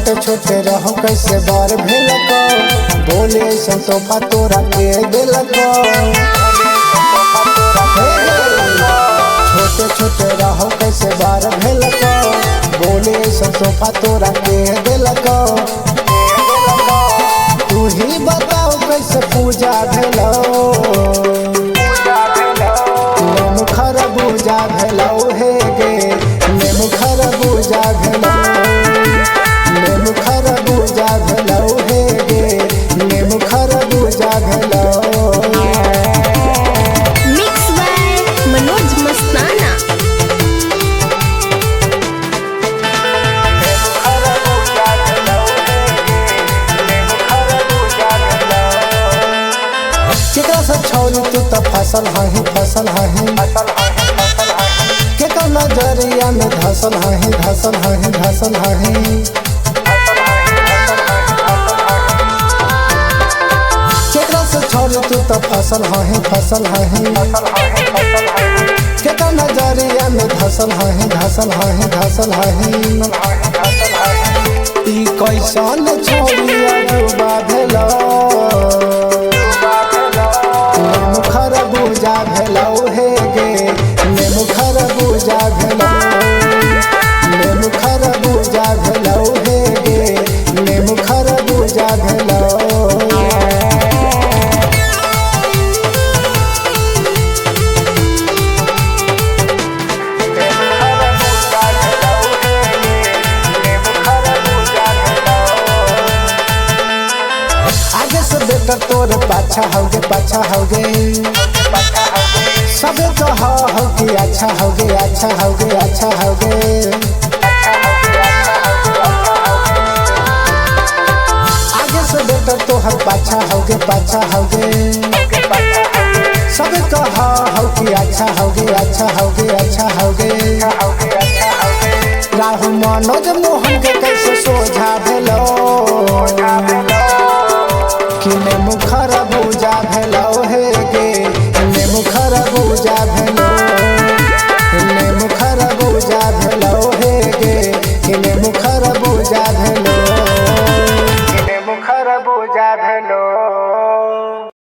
छोटे छोटे रहो कैसे बार भेलक बोले ऐसा तोहफा तोरा के दिलक छोटे छोटे रहो कैसे बार भेलक बोले ऐसा तोहफा तोरा के दिलक तू ही बताओ कैसे पूजा भेलो नेम खरबूजा भेलो हे गे नेम खरबूजा भेलो नेम खरबूजा भेलो हे गे नेम खरबूजा भेलो। मिक्स बाय मनोज मस्ताना। केकरा से छोड़ी तू तो फसल हही केकर नजरिया में धसल हही केकरा से छोड़ी तू तो फसल हही केकर नजरिया में धसल हही ई कैसन छोड़ी अजुबा भेलो नेम खरबूजा भेलो हे गे नेम खरबूजा भेलो नेम खरबूजा भेलो हे गे नेम खरबूजा भेलो। आगे से बेटर तोर पाछा होगे सबे तो हो कि अच्छा होगे आगे से बेटर तोहर पाछा होगे सबे तो हो कि अच्छा होगे राहु मनोज मोह